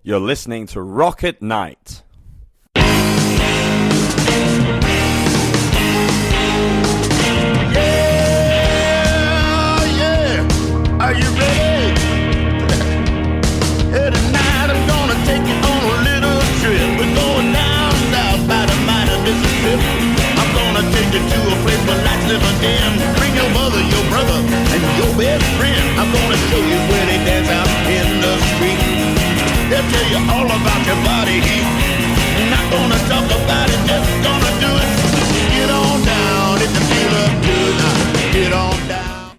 You're listening to Rocket Night. Are you ready? Hey, tonight I'm gonna take you on a little trip. We're going down south by the mighty Mississippi. I'm gonna take you to a place where lights never dim. Bring your mother, your brother, and your best friend. I'm gonna show you where they dance out in the street. They'll tell you all about your body heat. Not gonna talk about it, just gonna do it. Get on down, if you feel up good. Now, get on down.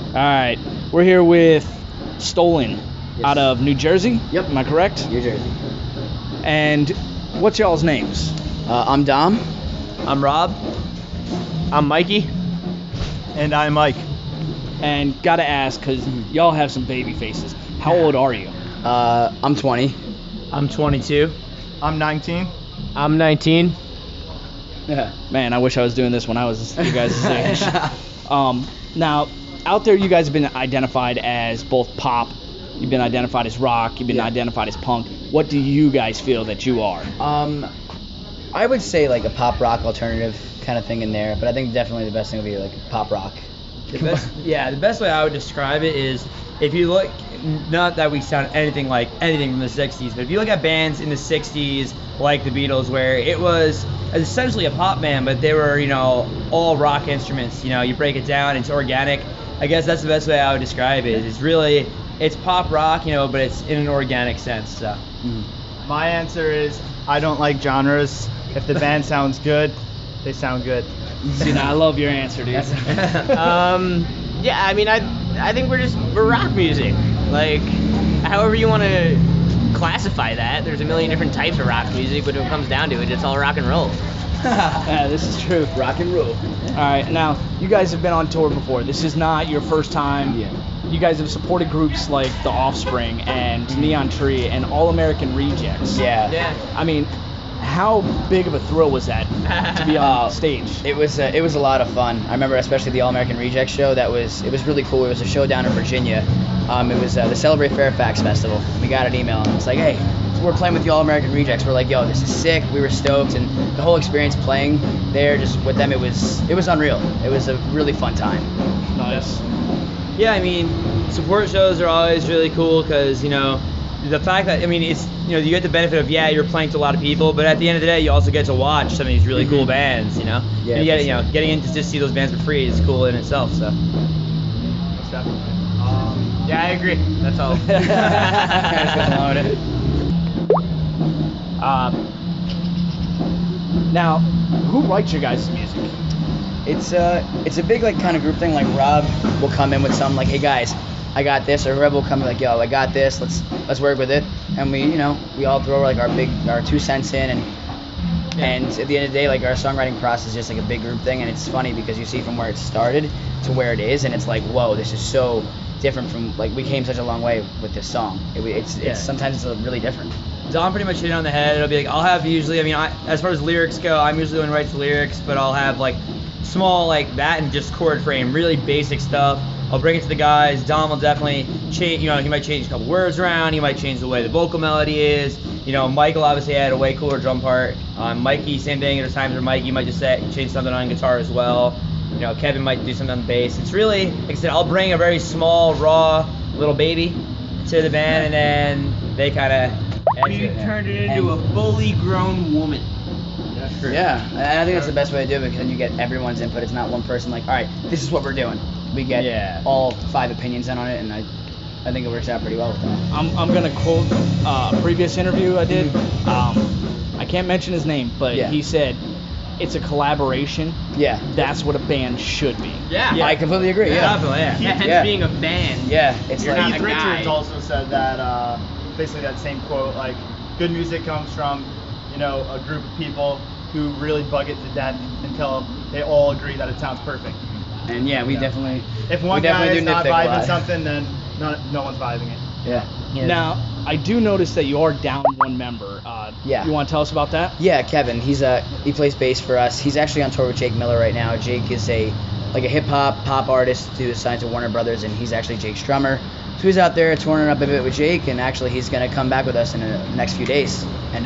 All right, we're here with Stolen out of New Jersey. Yep. Am I correct? New Jersey. And what's y'all's names? I'm Dom. I'm Rob. I'm Mikey. And I'm Mike. And gotta ask, cause y'all have some baby faces. How old are you? I'm 20. I'm 22. I'm 19. I'm 19. Yeah. Man, I wish I was doing this when I was you guys' age. Now, out there, you guys have been identified as both pop. You've been identified as rock. You've been identified as punk. What do you guys feel that you are? I would say like a pop rock alternative kind of thing in there, but I think definitely the best thing would be like pop rock. The best way I would describe it is if you look, not that we sound anything like anything from the 60s, but if you look at bands in the 60s like the Beatles, where it was essentially a pop band, but they were, all rock instruments. You break it down, it's organic. I guess that's the best way I would describe it. It's pop rock, but it's in an organic sense. So. My answer is I don't like genres. If the band sounds good, they sound good. See, now I love your answer, dude. I think we're rock music. Like, however you want to classify that. There's a million different types of rock music, but when it comes down to it, it's all rock and roll. Yeah, this is true. Rock and roll. All right, now you guys have been on tour before. This is not your first time. Yeah. You guys have supported groups like The Offspring and Neon Tree and All American Rejects. Yeah. I mean, how big of a thrill was that to be on stage? It was a lot of fun. I remember especially the All American Reject show. It was really cool. It was a show down in Virginia. It was the Celebrate Fairfax Festival. We got an email and it's like, hey, we're playing with the All American Rejects. We're like, yo, this is sick. We were stoked, and the whole experience playing there just with them, it was unreal. It was a really fun time. Nice. Yeah, support shows are always really cool because, the fact that, it's, you get the benefit of, you're playing to a lot of people, but at the end of the day, you also get to watch some of these really cool bands, Yeah, and you get, getting in to just see those bands for free is cool in itself, so. Most definitely. Yeah, I agree. That's all. Now, who writes your guys' music? It's a big like kind of group thing. Like Rob will come in with some like, hey guys, I got this, or Rebel will come in like, yo, I got this. Let's work with it, and we all throw like our 2 cents in, and at the end of the day, like our songwriting process is just like a big group thing, and it's funny because you see from where it started to where it is, and it's like, whoa, this is so different from like we came such a long way with this song. It's sometimes it's really different. Don pretty much hit it on the head. It'll be like, I'll have usually, as far as lyrics go, I'm usually the one who writes the lyrics, but I'll have like small like that and just chord frame, really basic stuff. I'll bring it to the guys. Dom will definitely change, he might change a couple words around, he might change the way the vocal melody is. Michael obviously had a way cooler drum part. Mikey, same thing. There's times where Mikey might just change something on guitar as well. Kevin might do something on the bass. It's really, like I said, I'll bring a very small, raw little baby to the band, and then they kind of Turned it into a fully grown woman. Yeah, and I think that's the best way to do it because then you get everyone's input. It's not one person like, all right, this is what we're doing. We get all 5 opinions in on it, and I think it works out pretty well with them. I'm gonna quote a previous interview I did. I can't mention his name, but he said, "It's a collaboration. Yeah. That's what a band should be." Yeah. I completely agree. Yeah. Definitely, yeah. Hence being a band. Yeah. It's You're like not Keith a Richards guy. also said that, basically that same quote, like, good music comes from, a group of people who really bug it to death until they all agree that it sounds perfect. and we definitely. If one we definitely guy do is not nitpick a lot. vibing something, then no one's vibing it. Yeah. Now, I do notice that you are down one member. Yeah. You want to tell us about that? Yeah, Kevin. He plays bass for us. He's actually on tour with Jake Miller right now. Jake is a hip hop artist who is signed to Warner Brothers, and he's actually Jake's drummer. So he's out there touring up a bit with Jake, and actually he's gonna come back with us in the next few days and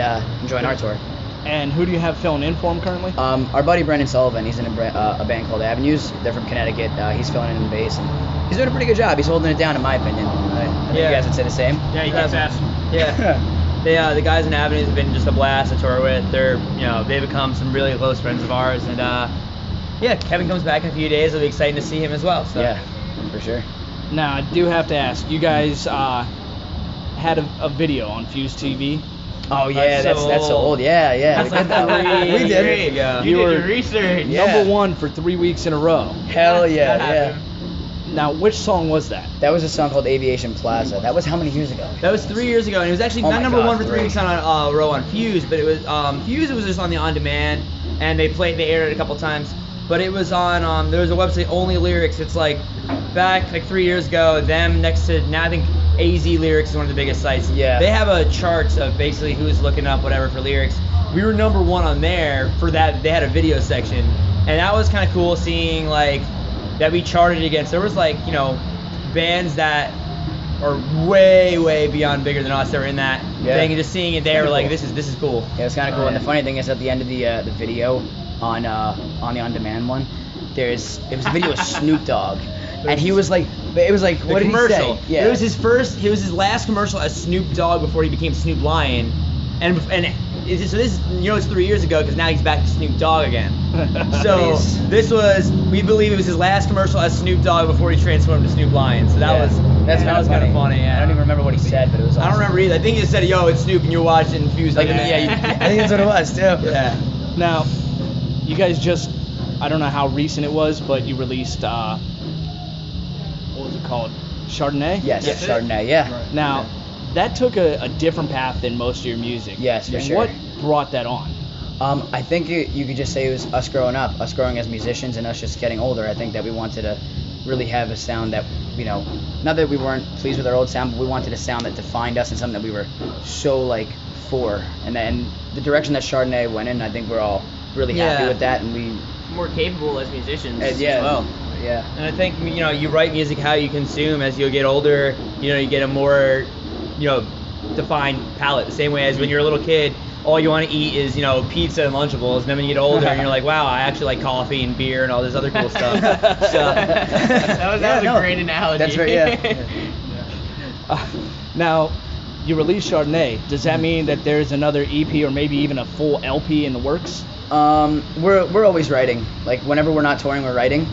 join our tour. And who do you have filling in for him currently? Our buddy Brendan Sullivan, he's in a band called Avenues. They're from Connecticut. He's filling in bass, and he's doing a pretty good job. He's holding it down, in my opinion. I think you guys would say the same. Yeah, he kicks ass. Yeah. The guys in Avenues have been just a blast to tour with. They've become some really close friends of ours, and Kevin comes back in a few days. It'll be exciting to see him as well. So. Yeah, for sure. Now, I do have to ask, you guys had a video on Fuse TV. Oh yeah, That's that's so so old. Yeah. That's we did that. like We did. You You did were your research. Yeah. Number 1 for 3 weeks in a row. Hell yeah, That yeah. happened. Now, which song was that? That was a song called Aviation Plaza. That was how many years ago? That was 3 years ago, and it was actually Oh not my number God, 1 for 3 great. weeks on a row on Fuse, but it was Fuse. It was just on the on demand, and they aired it a couple times. But it was on there was a website Only Lyrics. It's like back like 3 years ago. Them next to now I think AZ Lyrics is one of the biggest sites. Yeah. They have a chart of basically who's looking up whatever for lyrics. We were number 1 on there for that. They had a video section, and that was kind of cool seeing like that we charted against. There was like bands that are way beyond bigger than us that were in that thing, and just seeing it there, we're like, cool. this is cool. Yeah, it's kind of cool. And the funny thing is, at the end of the video on the on-demand one, it was a video of Snoop Dogg, and he was like, it was like, The what did commercial. he say? Yeah. It was his last commercial as Snoop Dogg before he became Snoop Lion, and so this it's 3 years ago because now he's back to Snoop Dogg again. So we believe it was his last commercial as Snoop Dogg before he transformed to Snoop Lion. So that was kind of funny. Yeah. I don't even remember what he said, but it was. Awesome. I don't remember either. I think he just said, "Yo, it's Snoop," and you're watching Fuse. Like, I think that's what it was too. Yeah. Now, you guys just, I don't know how recent it was, but you released, what was it called? Chardonnay? Yes, Chardonnay. Yeah. Now, that took a different path than most of your music. Yes, for And sure. what brought that on? I think you could just say it was us growing up, us growing as musicians, and us just getting older. I think that we wanted to really have a sound that, not that we weren't pleased with our old sound, but we wanted a sound that defined us and something that we were so for. And then the direction that Chardonnay went in, I think we're all really happy with that, and we. More capable as musicians Yeah. as well. Yeah. And I think you write music how you consume. As you get older, you get a more defined palate. The same way as when you're a little kid, all you want to eat is pizza and Lunchables. And then when you get older, and you're like, wow, I actually like coffee and beer and all this other cool stuff. So That was a great analogy. That's right. Yeah. Now, you released Chardonnay. Does that mean that there's another EP or maybe even a full LP in the works? We're always writing. Like whenever we're not touring, we're writing.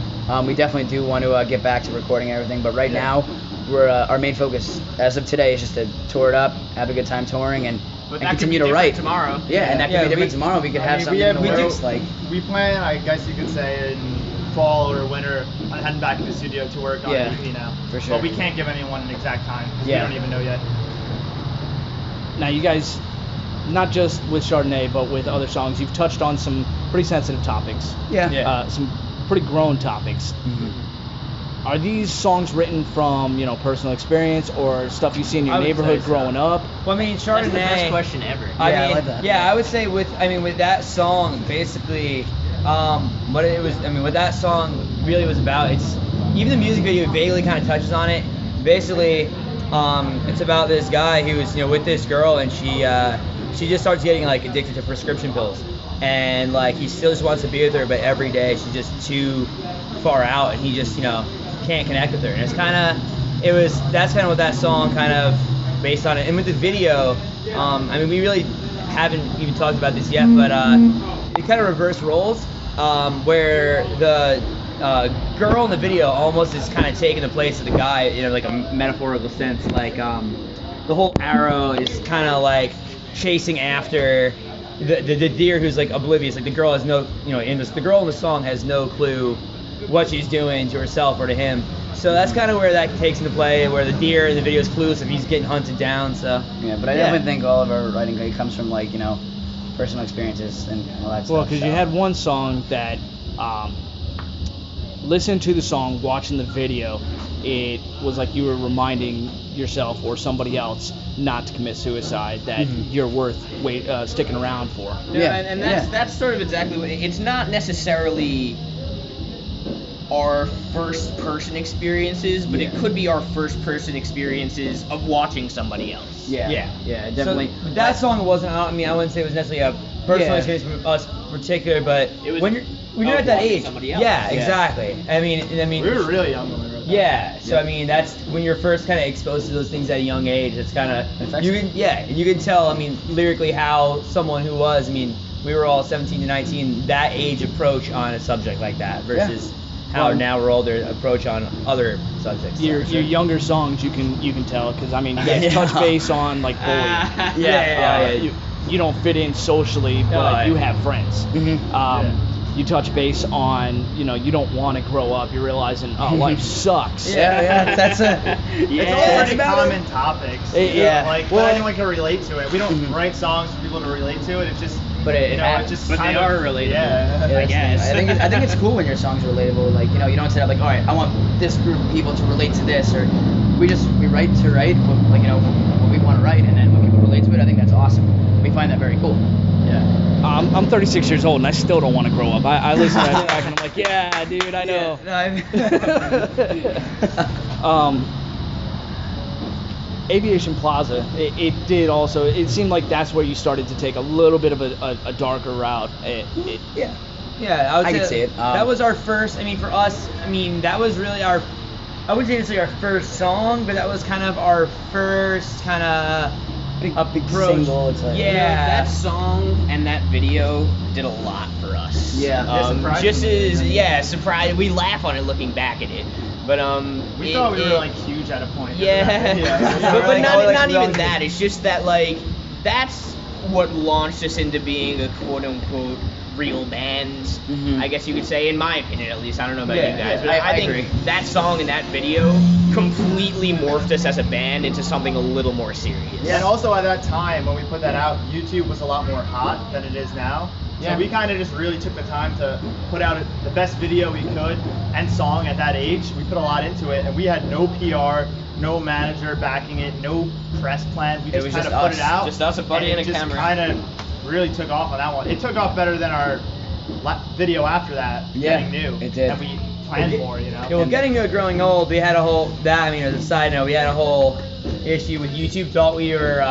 We definitely do want to get back to recording everything, but right now, we're our main focus as of today is just to tour it up, have a good time touring, and continue to write. Tomorrow. Yeah, and that could be different tomorrow. We could have something in the works like. We plan, I guess you could say, in fall or winter on heading back to the studio to work on Yeah, the EP now. for sure. But we can't give anyone an exact time. 'Cause Yeah. We don't even know yet. Now, you guys, not just with Chardonnay, but with other songs, you've touched on some pretty sensitive topics. Yeah. Some pretty grown topics. Mm-hmm. Are these songs written from, personal experience or stuff you see in your I would neighborhood say so. growing up? Well, I mean, That's the best Chardonnay. question ever. I like that. Yeah, I would say with that song, basically, what that song really was about. It's even the music video vaguely kind of touches on it. Basically, it's about this guy who was with this girl, and she just starts getting like addicted to prescription pills, and like he still just wants to be with her, but every day she's just too far out, and he just can't connect with her. And that's kind of what that song kind of based on it. And with the video, we really haven't even talked about this yet, but it kind of reverse roles, where the girl in the video almost is kind of taking the place of the guy in like a metaphorical sense. Like the whole arrow is kind of like chasing after the deer who's like oblivious. Like the girl has no, the girl in the song has no clue what she's doing to herself or to him. So that's kind of where that takes into play, where the deer in the video is clueless if he's getting hunted down. So Yeah, but I definitely think all of our writing comes from personal experiences and all that stuff. Well, because you so. had one song that, listening to the song, watching the video, it was like you were reminding yourself or somebody else not to commit suicide, that you're worth sticking around for. Yeah, and that's sort of exactly what it's not necessarily our first person experiences, but it could be our first person experiences of watching somebody else. Yeah, definitely. So that song wasn't. I mean, I wouldn't say it was necessarily a personal Yeah. experience for us particular, but It was when you're at that watching age, somebody else. yeah, Yeah. exactly. I mean, We were really young when we wrote that. yeah. So I mean, that's when you're first kind of exposed to those things at a young age. It's kind of you can you can tell. I mean, lyrically how someone who was. I mean, we were all 17 to 19. That age approach on a subject like that versus how Well, now we're older approach on other subjects. Your younger songs, you can tell, because I mean, you guys touch base on like bullying. You don't fit in socially, but you have friends. You touch base on, you don't want to grow up. You're realizing, oh, life sucks. That's a It's all pretty common topics. Yeah. Like, Well- but anyone can relate to it. We don't write songs for people to relate to it. It's just, But it it's just But kind they of, are relatable. Yeah. Yeah, I guess. I think it's cool when your songs are relatable. Like, you don't set up like, all right, I want this group of people to relate to this, or we write to write, what, what we want to write, and then when people relate to it, I think that's awesome. We find that very cool. I'm 36 years old and I still don't want to grow up. I listen to that track and I'm like, yeah, dude, I know. Aviation Plaza, it did also. It seemed like that's where you started to take a little bit of a darker route. Yeah, I would I say could see it. That was our first. I mean, for us, that was really our. I wouldn't say necessarily our first song, but that was kind of our first kind of Big approach. single. It's like, That song and that video did a lot for us. Yeah. Just as surprised. We laugh on it looking back at it, but We thought we were like huge at a point. Yeah, but Like, not like, even young- that. It's just that that's what launched us into being a quote unquote real band. I guess you could say, in my opinion at least. I don't know about you guys, but I think agree. that song and that video completely morphed us as a band into something a little more serious. Yeah, and also at that time when we put that out, YouTube was a lot more hot than it is now. So we kind of just really took the time to put out the best video we could and song at that age. We put a lot into it, and we had no PR, no manager backing it, no press plan. We just was kind just of put us. it out. Just us, a buddy, and a it just camera. kind of really took off on that one. It took off better than our video after that, Yeah, Getting New, it did. that we planned for, Yeah, well, Getting New, Growing Old, we had a whole, as a side note, we had a whole issue with YouTube. Thought we were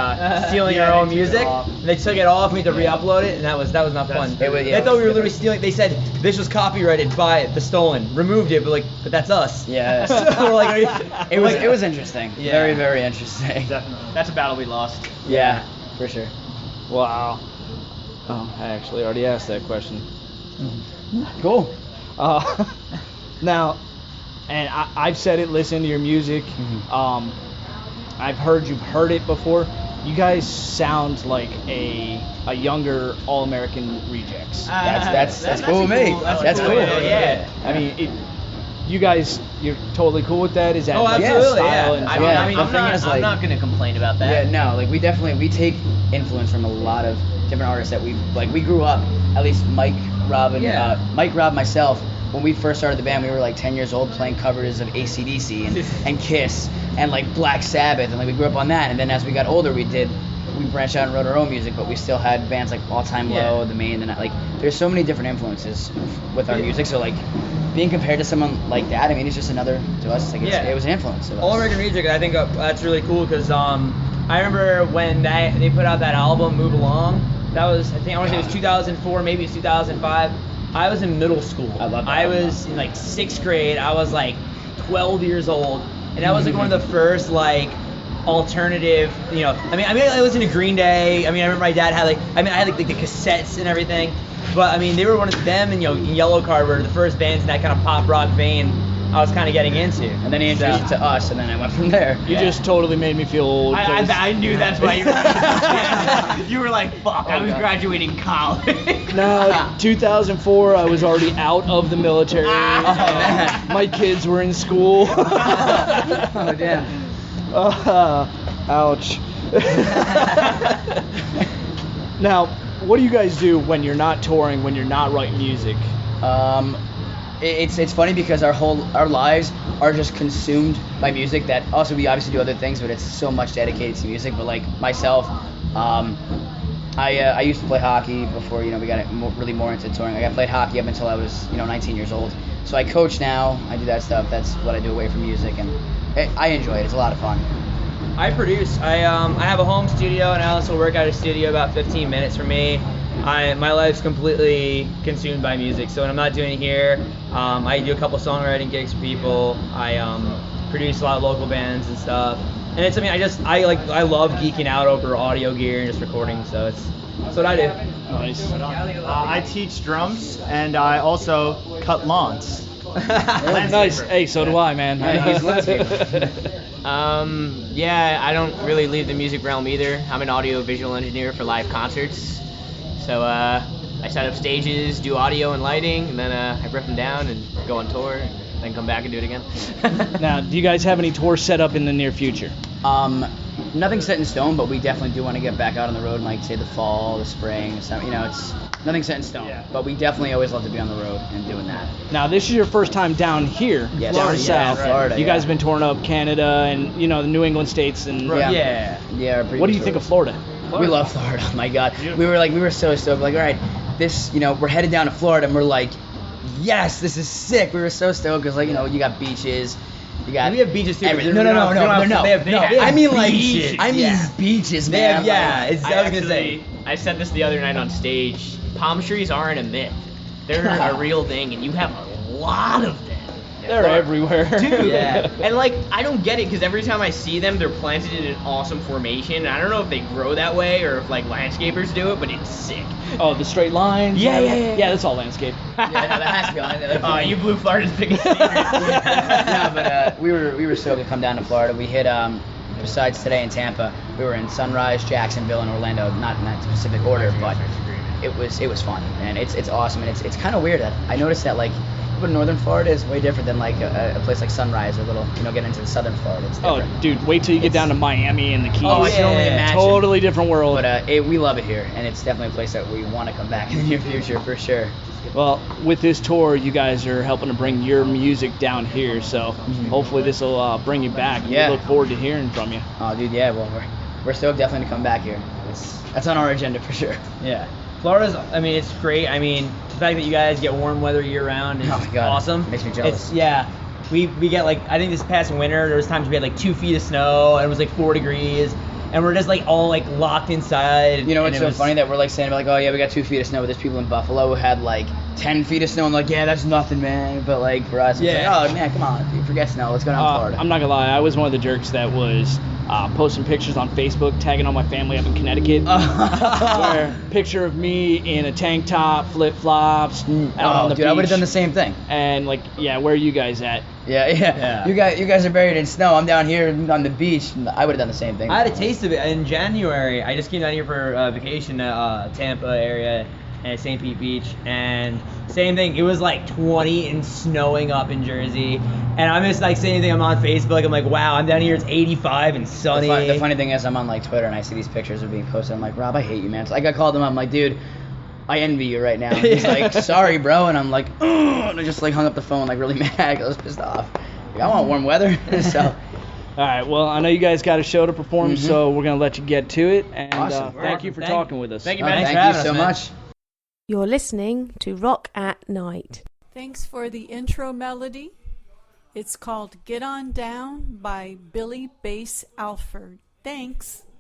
stealing Yeah, our own they took it music. off. They took it off, we had to re-upload it, and that was not fun. It was- They yeah, thought we it were was literally stealing. They said this was copyrighted by The Stolen. Removed it, but that's us. Yeah. So we're like, It was interesting. Yeah. Very, very interesting. Definitely. That's a battle we lost. Yeah, for sure. Wow. Oh, I actually already asked that question. Cool. Now, and I've said it, listen to your music. I've heard you've heard it before. You guys sound like a younger All-American Rejects. That's cool with me. That's cool. Yeah. I mean, you guys, you're totally cool with that? Is that Oh, like your absolutely, style yeah. and I stuff? mean, Yeah, I mean, the I'm thing not, is, I'm like- not gonna complain about that. Yeah, no, like we take influence from a lot of different artists that we grew up. At least Mike, Rob, myself. When we first started the band, we were like 10 years old playing covers of AC/DC and Kiss and like Black Sabbath, and like we grew up on that. And then as we got older, we branched out and wrote our own music, but we still had bands like All Time Low, The Main, and like there's so many different influences with our music. So like being compared to someone like that, I mean, it's just another to us. Like it was an influence. of us. All American Music, I think that's really cool because I remember when they put out that album Move Along. That was, I want to say it was 2004, maybe it was 2005. I was in middle school. I love that I album. was in like 6th grade. I was like 12 years old, and that was like one of the first like alternative. I mean, I listened to Green Day. I mean, I remember my dad had I had like the cassettes and everything. But I mean, they were one of them, and Yellow Card were the first bands in that kind of pop rock vein I was kind of getting into. And then he introduced it to us, and then I went from there. You just totally made me feel old. 'cause- I knew that's why you were. You were like, fuck, I was graduating college. No, 2004, I was already out of the military. man. My kids were in school. Oh damn. Ouch. Now, what do you guys do when you're not touring, when you're not writing music? It's funny because our lives are just consumed by music. That also we obviously do other things, but it's so much dedicated to music. But like myself, I used to play hockey before we got really more into touring. Like I played hockey up until I was 19 years old. So I coach now. I do that stuff. That's what I do away from music, and I enjoy it. It's a lot of fun. I produce. I have a home studio, and I also work at a studio about 15 minutes from me. My life's completely consumed by music. So when I'm not doing it here, I do a couple songwriting gigs for people. I produce a lot of local bands and stuff. And it's I love geeking out over audio gear and just recording. So that's what I do. Nice. I teach drums and I also cut lawns. Nice. Hey, so do I, man. He's landscaper. Yeah, I don't really leave the music realm either. I'm an audio visual engineer for live concerts. So I set up stages, do audio and lighting, and then I rip them down and go on tour, and then come back and do it again. Now, do you guys have any tours set up in the near future? Nothing set in stone, but we definitely do want to get back out on the road, like say the fall, the spring, the summer. It's nothing set in stone. Yeah. But we definitely always love to be on the road and doing that. Now, this is your first time down here, Yes. down Florida, south. yeah, Florida, You guys yeah. have been touring up Canada and the New England states and. Yeah. Yeah. What do you think of Florida? We love Florida. Oh my God. We were so stoked. Like, all right, this, we're headed down to Florida, and we're like, yes, this is sick. We were so stoked because, you got beaches. You got We have beaches too. But everything. they're- No. They have I mean, like, beaches. beaches, They man. have, yeah. It's, I was gonna Actually, say. I said this the other night on stage. Palm trees aren't a myth. They're a real thing, and you have a lot of them. They're everywhere. Dude, Yeah. and I don't get it because every time I see them, they're planted in an awesome formation. And I don't know if they grow that way or if landscapers do it, but it's sick. Oh, the straight lines? Yeah. Yeah, that's all landscape. Yeah, no, that has to be on it. Oh, you blew Florida's biggest secret. No, but we were stoked to come down to Florida. We hit besides today in Tampa, we were in Sunrise, Jacksonville, and Orlando. Not in that specific order, but it was fun, and it's awesome, and it's kind of weird that I noticed that but northern Florida is way different than a place like Sunrise or get into the southern Florida. It's Oh, different. dude, wait till you get down to Miami and the Keys. Oh, I can only imagine. Totally different world. But we love it here, and it's definitely a place that we want to come back in the near future for sure. Well, with this tour, you guys are helping to bring your music down here, so hopefully this will bring you back. Yeah. We look forward to hearing from you. Oh, dude, yeah. Well, we're stoked definitely to come back here. That's on our agenda for sure. Yeah. Florida's, it's great. The fact that you guys get warm weather year round is Oh my God. awesome. Makes me jealous. We get I think this past winter there was times we had 2 feet of snow and it was 4 degrees and we're just all locked inside. You know and what's it so was- funny that we're saying oh yeah, we got 2 feet of snow, but there's people in Buffalo who had 10 feet of snow and yeah, that's nothing, man. But for us, it's Yeah. oh man, come on, dude, forget snow, let's go down to Florida. I'm not gonna lie, I was one of the jerks that was posting pictures on Facebook, tagging all my family up in Connecticut. Where picture of me in a tank top, flip flops, out on the dude, beach. I would have done the same thing. And where are you guys at? Yeah. You guys are buried in snow. I'm down here on the beach. I would have done the same thing. I had a taste of it in January. I just came down here for vacation to Tampa area and St. Pete Beach, and same thing. It was 20 and snowing up in Jersey, and I'm just saying anything. I'm on Facebook. I'm wow, I'm down here. It's 85 and sunny. The funny thing is, I'm on Twitter and I see these pictures are being posted. I'm like, Rob, I hate you, man. So I called him. I'm like, dude, I envy you right now. And he's like, sorry, bro. And I'm like, ugh, and I just hung up the phone really mad 'cause I was pissed off. I want warm weather. So. All right, well, I know you guys got a show to perform, so we're going to let you get to it. And Awesome. thank you for talking with us. Thank you, man. Thanks for Thank you having so us, man. much. You're listening to Rock at Night. Thanks for the intro melody. It's called Get On Down by Billy Bass Alford. Thanks.